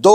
2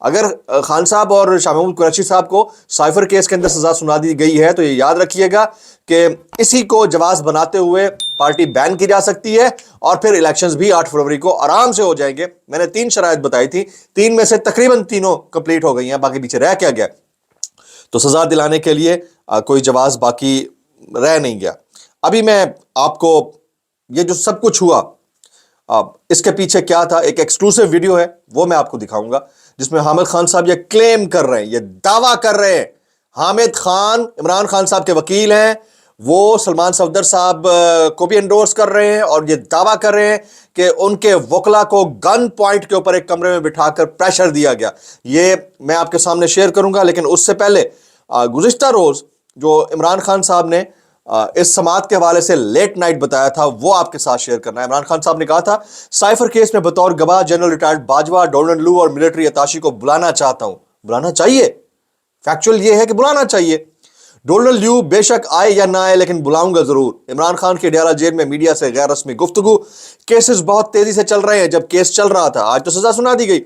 اگر خان صاحب اور شاہ محمود قریشی صاحب کو سائفر کیس کے اندر سزا سنا دی گئی ہے تو یہ یاد رکھیے گا کہ اسی کو جواز بناتے ہوئے پارٹی بین کی جا سکتی ہے اور پھر الیکشنز بھی 8 فروری کو آرام سے ہو جائیں گے. میں نے 3 شرائط بتائی تھی, 3 میں سے تقریباً تینوں کمپلیٹ ہو گئی ہیں, باقی پیچھے رہ کیا گیا. تو سزا دلانے کے لیے کوئی جواز باقی رہ نہیں گیا. ابھی میں آپ کو یہ جو سب کچھ ہوا اس کے پیچھے کیا تھا, ایک ایکسکلوسیو ویڈیو ہے, وہ میں آپ کو دکھاؤں گا, جس میں حامد خان صاحب یہ کلیم کر رہے ہیں, یہ دعویٰ کر رہے ہیں. حامد خان عمران خان صاحب کے وکیل ہیں, وہ سلمان صفدر صاحب کو بھی انڈورس کر رہے ہیں اور یہ دعویٰ کر رہے ہیں کہ ان کے وکلا کو گن پوائنٹ کے اوپر ایک کمرے میں بٹھا کر پریشر دیا گیا. یہ میں آپ کے سامنے شیئر کروں گا, لیکن اس سے پہلے گزشتہ روز جو عمران خان صاحب نے اس سماعت کے حوالے سے لیٹ نائٹ بتایا تھا وہ آپ کے ساتھ شیئر کرنا ہے. عمران خان صاحب نے کہا تھا سائفر کیس میں بطور گواہ جنرل ریٹائرڈ باجوہ, ڈونلڈ لو اور ملٹری اتاشی کو بلانا چاہتا ہوں. بلانا چاہیے, فیکچوئل یہ ہے کہ بلانا چاہیے. ڈونلڈ لیو بے شک آئے یا نہ آئے لیکن بلاؤں گا ضرور. عمران خان کے ڈیرہ جیل میں میڈیا سے غیر رسمی گفتگو. کیسز بہت تیزی سے چل رہے ہیں, جب کیس چل رہا تھا آج تو سزا سنا دی گئی.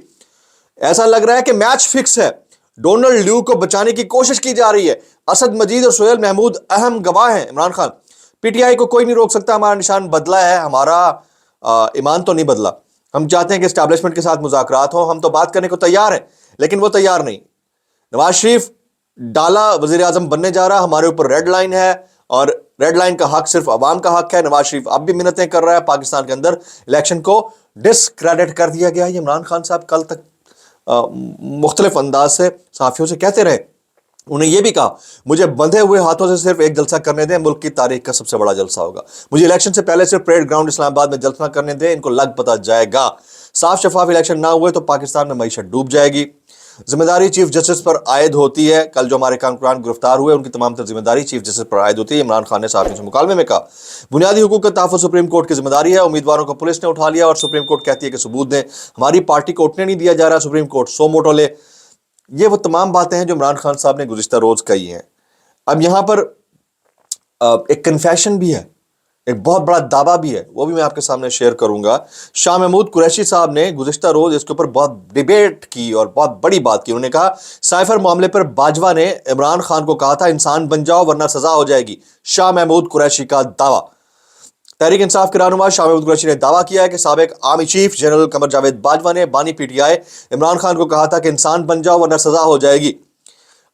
ایسا لگ رہا ہے کہ میچ فکس ہے, ڈونلڈ لیو کو بچانے کی کوشش کی جا رہی ہے. اسد مجید اور سہیل محمود اہم گواہ ہیں. Imran Khan P T I کو کوئی نہیں روک سکتا, ہمارا نشان بدلا ہے, ہمارا ایمان تو نہیں بدلا. ہم چاہتے ہیں کہ اسٹیبلشمنٹ کے ساتھ مذاکرات ہوں, ہم تو بات کرنے کو تیار ہیں لیکن وہ تیار نہیں. نواز شریف ڈالا وزیر اعظم بننے جا رہا, ہمارے اوپر ریڈ لائن ہے اور ریڈ لائن کا حق صرف عوام کا حق ہے. نواز شریف اب بھی منتیں کر رہا ہے, پاکستان کے اندر الیکشن کو ڈسکریڈٹ کر دیا گیا. یہ عمران خان صاحب کل تک مختلف انداز سے صحافیوں سے کہتے رہے. انہیں یہ بھی کہا مجھے بندھے ہوئے ہاتھوں سے صرف ایک جلسہ کرنے دیں, ملک کی تاریخ کا سب سے بڑا جلسہ ہوگا. مجھے الیکشن سے پہلے صرف پریڈ گراؤنڈ اسلام آباد میں جلسہ کرنے دیں, ان کو لگ پتہ جائے گا. صاف شفاف الیکشن نہ ہوئے تو پاکستان میں معیشت ڈوب جائے گی. ذمہ داری چیف جسٹس پر عائد ہوتی ہے. کل جو ہمارے کارکنان گرفتار ہوئے ان کی تمام تر ذمہ داری چیف جسٹس پر عائد ہوتی ہے. عمران خان نے صحافیوں سے مکالمے میں کہا بنیادی حقوق کا تحفظ سپریم کورٹ کی ذمہ داری ہے. امیدواروں کو پولیس نے اٹھا لیا اور سپریم کورٹ کہتی ہے کہ ثبوت دیں. ہماری پارٹی کو اٹھنے نہیں دیا جا رہا, سپریم کورٹ سو موٹو لے. یہ وہ تمام باتیں ہیں جو عمران خان صاحب نے گزشتہ روز کہی ہیں. اب یہاں پر ایک کنفیشن بھی ہے, ایک بہت بڑا دعویٰ بھی ہے, وہ بھی میں آپ کے سامنے شیئر کروں گا. شاہ محمود قریشی صاحب نے گزشتہ روز اس کے اوپر بہت ڈیبیٹ کی اور بہت بڑی بات کی. انہوں نے کہا سائفر معاملے پر باجوہ نے عمران خان کو کہا تھا انسان بن جاؤ ورنہ سزا ہو جائے گی. شاہ محمود قریشی کا دعویٰ. تحریک انصاف کے رہنما شاہ محمود قریشی نے دعویٰ کیا ہے کہ سابق army chief general Qamar Javed Bajwa نے بانی P T I Imran Khan کو کہا تھا کہ انسان بن جاؤ ورنہ سزا ہو جائے گی.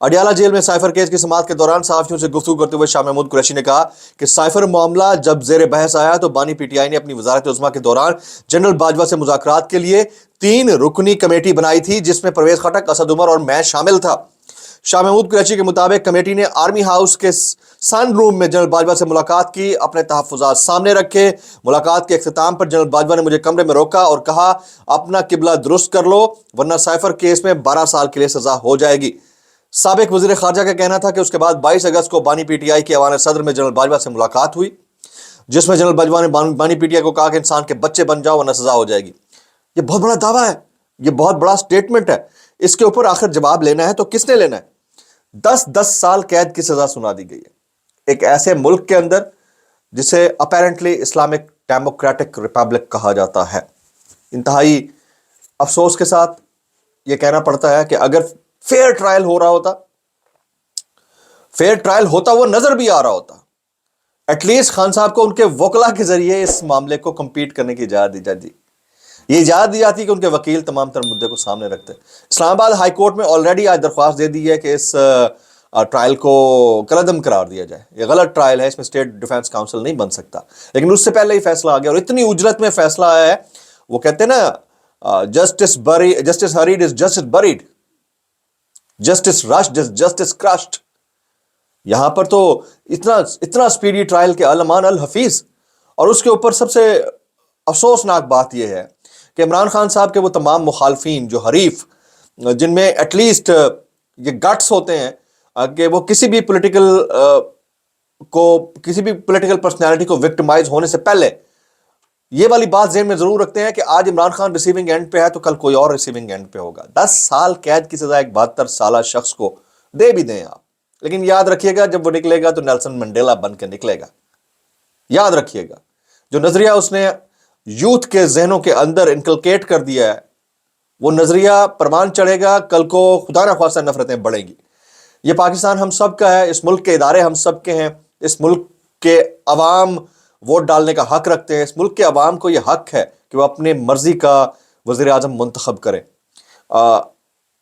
اڈیالہ جیل میں سائفر کیس کی سماعت کے دوران صحافیوں سے گفتگو کرتے ہوئے شاہ محمود قریشی نے کہا کہ سائفر معاملہ جب زیر بحث آیا تو بانی پی ٹی آئی نے اپنی وزارت عظمیٰ کے دوران جنرل باجوہ سے مذاکرات کے لیے 3 رکنی کمیٹی بنائی تھی جس میں پرویز خٹک, اسد عمر اور میں شامل تھا. شاہ محمود قریشی کے مطابق کمیٹی نے آرمی ہاؤس کے سن روم میں جنرل باجوہ سے ملاقات کی, اپنے تحفظات سامنے رکھے. ملاقات کے اختتام پر جنرل باجوہ نے مجھے کمرے میں روکا اور کہا اپنا قبلہ درست کر لو ورنہ سائفر کیس میں 12 سال کے لیے سزا ہو جائے گی. سابق وزیر خارجہ کا کہنا تھا کہ اس کے بعد 22 اگست کو بانی پی ٹی آئی کے ایوان صدر میں جنرل باجوہ سے ملاقات ہوئی جس میں جنرل باجوہ نے بانی پی ٹی آئی کو کہا کہ انسان کے بچے بن جاؤ ورنہ سزا ہو جائے گی. یہ بہت بڑا دعویٰ ہے, یہ بہت بڑا سٹیٹمنٹ ہے. اس کے اوپر آخر جواب لینا ہے تو کس نے لینا ہے؟ 10 سال قید کی سزا سنا دی گئی ہے ایک ایسے ملک کے اندر جسے اپیرنٹلی اسلامک ڈیموکریٹک ریپبلک کہا جاتا ہے. انتہائی افسوس کے ساتھ یہ کہنا پڑتا ہے کہ اگر فیئر ٹرائل ہو رہا ہوتا, فیئر ٹرائل ہوتا, وہ نظر بھی آ رہا ہوتا, ایٹ لیسٹ خان صاحب کو ان کے وکلا کے ذریعے اس معاملے کو کمپیٹ کرنے کی اجازت دی جاتی. یہ اجازت دی جاتی کہ ان کے وکیل تمام تر مدعے کو سامنے رکھتے. اسلام آباد ہائی کورٹ میں آلریڈی آج درخواست دے دی ہے کہ اس ٹرائل کو کالعدم قرار دیا جائے. یہ غلط ٹرائل ہے, اس میں اسٹیٹ ڈیفینس کاؤنسل نہیں بن سکتا, لیکن اس سے پہلے ہی فیصلہ آ گیا اور اتنی اجرت میں فیصلہ آیا ہے. وہ کہتے ہیں نا justice ہریڈ is justice bread, justice رشڈ is justice crushed. یہاں پر تو اتنا سپیڈی ٹرائل کے علمان الحفیظ. اور اس کے اوپر سب سے افسوسناک بات یہ ہے کہ عمران خان صاحب کے وہ تمام مخالفین جو حریف, جن میں ایٹ لیسٹ یہ گٹس ہوتے ہیں کہ وہ کسی بھی پولیٹیکل پرسنالٹی کو وکٹمائز ہونے سے پہلے یہ والی بات ذہن میں ضرور رکھتے ہیں کہ آج عمران خان ریسیونگ اینڈ پہ ہے تو کل کوئی اور ریسیونگ اینڈ پہ ہوگا. 10 سال قید کی سزا ایک 72 سالہ شخص کو دے بھی دیں آپ, لیکن یاد رکھیے گا جب وہ نکلے گا تو نیلسن منڈیلا بن کے نکلے گا. یاد رکھیے گا جو نظریہ اس نے یوتھ کے ذہنوں کے اندر انکلکیٹ کر دیا ہے وہ نظریہ پروان چڑھے گا، کل کو خدا نہ خواستہ نفرتیں بڑھیں گی۔ یہ پاکستان ہم سب کا ہے، اس ملک کے ادارے ہم سب کے ہیں، اس ملک کے عوام ووٹ ڈالنے کا حق رکھتے ہیں، اس ملک کے عوام کو یہ حق ہے کہ وہ اپنے مرضی کا وزیر اعظم منتخب کرے۔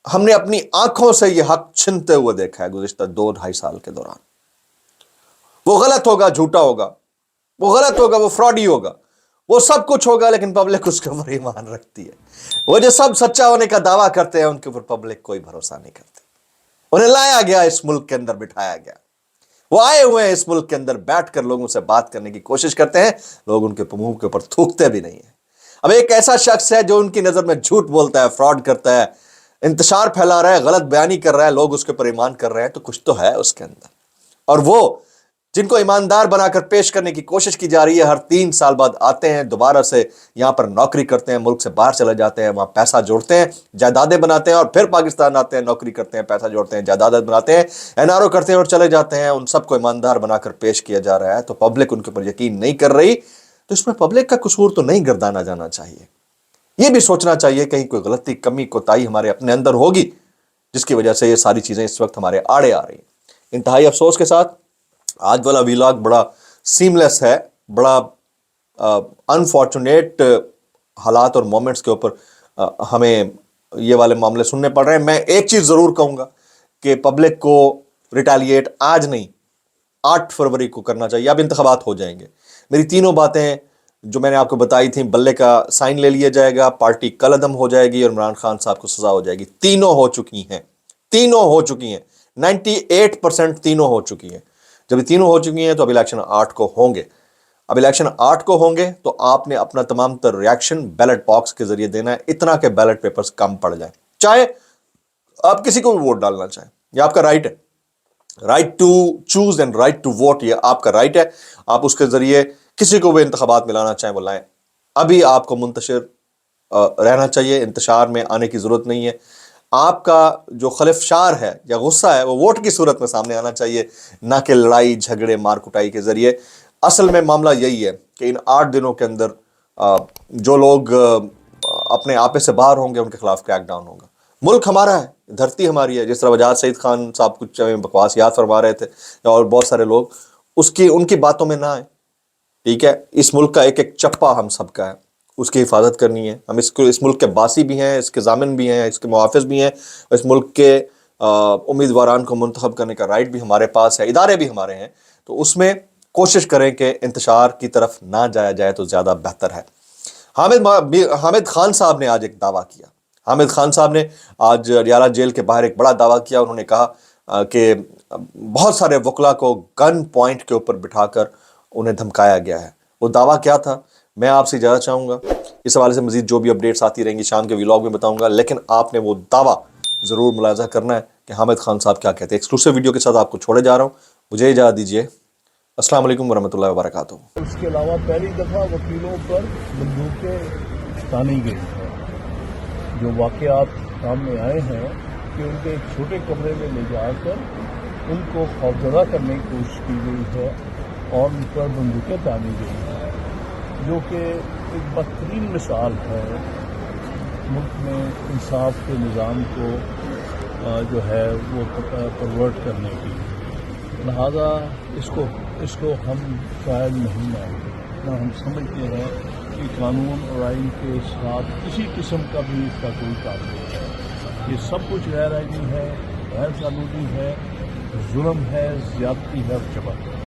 ہم نے اپنی آنکھوں سے یہ حق چھنتے ہوئے دیکھا ہے گزشتہ 2-2.5 سال کے دوران۔ وہ غلط ہوگا، جھوٹا ہوگا، وہ غلط ہوگا، وہ فراڈی ہوگا، وہ سب کچھ ہوگا، لیکن پبلک اس کے اوپر ایمان رکھتی ہے۔ وہ جو سب سچا ہونے کا دعویٰ کرتے ہیں ان کے اوپر پبلک کوئی بھروسہ نہیں کرتی۔ انہیں لایا گیا، اس ملک کے اندر بٹھایا گیا، وہ آئے ہوئے ہیں اس ملک کے اندر، بیٹھ کر لوگوں سے بات کرنے کی کوشش کرتے ہیں، لوگ ان کے منہ کے اوپر تھوکتے بھی نہیں ہیں۔ اب ایک ایسا شخص ہے جو ان کی نظر میں جھوٹ بولتا ہے، فراڈ کرتا ہے، انتشار پھیلا رہا ہے، غلط بیانی کر رہا ہے، لوگ اس کے اوپر ایمان کر رہے ہیں، تو کچھ تو ہے اس کے اندر۔ اور وہ جن کو ایماندار بنا کر پیش کرنے کی کوشش کی جا رہی ہے، ہر 3 سال بعد آتے ہیں، دوبارہ سے یہاں پر نوکری کرتے ہیں، ملک سے باہر چلے جاتے ہیں، وہاں پیسہ جوڑتے ہیں، جائیدادیں بناتے ہیں، اور پھر پاکستان آتے ہیں، نوکری کرتے ہیں، پیسہ جوڑتے ہیں، جائیدادیں بناتے ہیں، NRO کرتے ہیں اور چلے جاتے ہیں۔ ان سب کو ایماندار بنا کر پیش کیا جا رہا ہے، تو پبلک ان کے اوپر یقین نہیں کر رہی، تو اس میں پبلک کا قصور تو نہیں گردانا جانا چاہیے۔ یہ بھی سوچنا چاہیے کہیں کوئی غلطی، کمی، کوتاہی ہمارے اپنے اندر ہوگی جس کی وجہ سے یہ ساری چیزیں اس وقت ہمارے آڑے آ رہی ہیں۔ انتہائی افسوس کے ساتھ آج والا ویلاگ بڑا سیملیس ہے، بڑا انفارچونیٹ حالات اور مومنٹس کے اوپر ہمیں یہ والے معاملے سننے پڑ رہے ہیں۔ میں ایک چیز ضرور کہوں گا کہ پبلک کو ریٹیلیٹ آج نہیں، 8 فروری کو کرنا چاہیے۔ اب انتخابات ہو جائیں گے، میری تینوں باتیں جو میں نے آپ کو بتائی تھیں، بلے کا سائن لے لیا جائے گا، پارٹی کل عدم ہو جائے گی، اور عمران خان صاحب کو سزا ہو جائے گی۔ تینوں ہو چکی ہیں، تینوں ہو چکی ہیں، 98% تینوں ہو چکی ہیں۔ جب یہ تینوں ہو چکی ہیں تو اب الیکشن 8 کو ہوں گے۔ اب الیکشن 8 کو ہوں گے تو آپ نے اپنا تمام تر ریاکشن بیلٹ باکس کے ذریعے دینا ہے، اتنا کہ بیلٹ پیپرز کم پڑ جائیں۔ چاہے آپ کسی کو بھی ووٹ ڈالنا چاہیں، یہ آپ کا رائٹ ہے، right to choose and right to vote, یہ آپ کا رائٹ ہے۔ آپ اس کے ذریعے کسی کو بھی انتخابات میں لانا چاہیں وہ لائیں۔ ابھی آپ کو منتشر رہنا چاہیے، انتشار میں آنے کی ضرورت نہیں ہے۔ آپ کا جو خلفشار ہے یا غصہ ہے وہ ووٹ کی صورت میں سامنے آنا چاہیے، نہ کہ لڑائی جھگڑے مار کٹائی کے ذریعے۔ اصل میں معاملہ یہی ہے کہ ان 8 دنوں کے اندر جو لوگ اپنے آپے سے باہر ہوں گے ان کے خلاف کریک ڈاؤن ہوگا۔ ملک ہمارا ہے، دھرتی ہماری ہے، جس طرح وجاہت سعید خان صاحب کچھ بکواسیات فرما رہے تھے اور بہت سارے لوگ ان کی باتوں میں نہ آئیں، ٹھیک ہے؟ اس ملک کا ایک ایک چپا ہم سب کا ہے، اس کی حفاظت کرنی ہے۔ ہم اس ملک کے باسی بھی ہیں، اس کے ضامن بھی ہیں، اس کے محافظ بھی ہیں، اس ملک کے امیدواران کو منتخب کرنے کا رائٹ بھی ہمارے پاس ہے، ادارے بھی ہمارے ہیں، تو اس میں کوشش کریں کہ انتشار کی طرف نہ جایا جائے تو زیادہ بہتر ہے۔ حامد خان صاحب نے آج ایک دعویٰ کیا، حامد خان صاحب نے آج ریالہ جیل کے باہر ایک بڑا دعویٰ کیا۔ انہوں نے کہا کہ بہت سارے وکلا کو گن پوائنٹ کے اوپر بٹھا کر انہیں دھمکایا گیا ہے۔ وہ دعویٰ کیا تھا، میں آپ سے اجازت چاہوں گا، اس حوالے سے مزید جو بھی اپڈیٹس آتی رہیں گی شام کے ویلاگ میں بتاؤں گا، لیکن آپ نے وہ دعویٰ ضرور ملاحظہ کرنا ہے کہ حامد خان صاحب کیا کہتے ہیں۔ ایکسکلوسیو ویڈیو کے ساتھ آپ کو چھوڑے جا رہا ہوں، مجھے اجازت دیجیے۔ السلام علیکم ورحمۃ اللہ وبرکاتہ۔ اس کے علاوہ پہلی دفعہ وکیلوں پر بندوقیں تانی گئی ہیں۔ جو واقعات سامنے آئے ہیں کہ ان کے ایک چھوٹے کمرے میں لے جا کر ان کو خوفزدہ کرنے کی کوشش کی گئی ہے اور ان پر بندوقیں تانی گئی ہیں، جو کہ ایک بدترین مثال ہے ملک میں انصاف کے نظام کو جو ہے وہ پرورٹ کرنے کی۔ لہذا اس کو ہم شاید نہیں مانتے، نہ ہم سمجھتے ہیں کہ قانون اور آئین کے ساتھ کسی قسم کا بھی اس کا کوئی تعلق ہے۔ یہ سب کچھ غیر آئینی ہے، غیر قانونی ہے، ظلم ہے، زیادتی ہے اور جبر ہے۔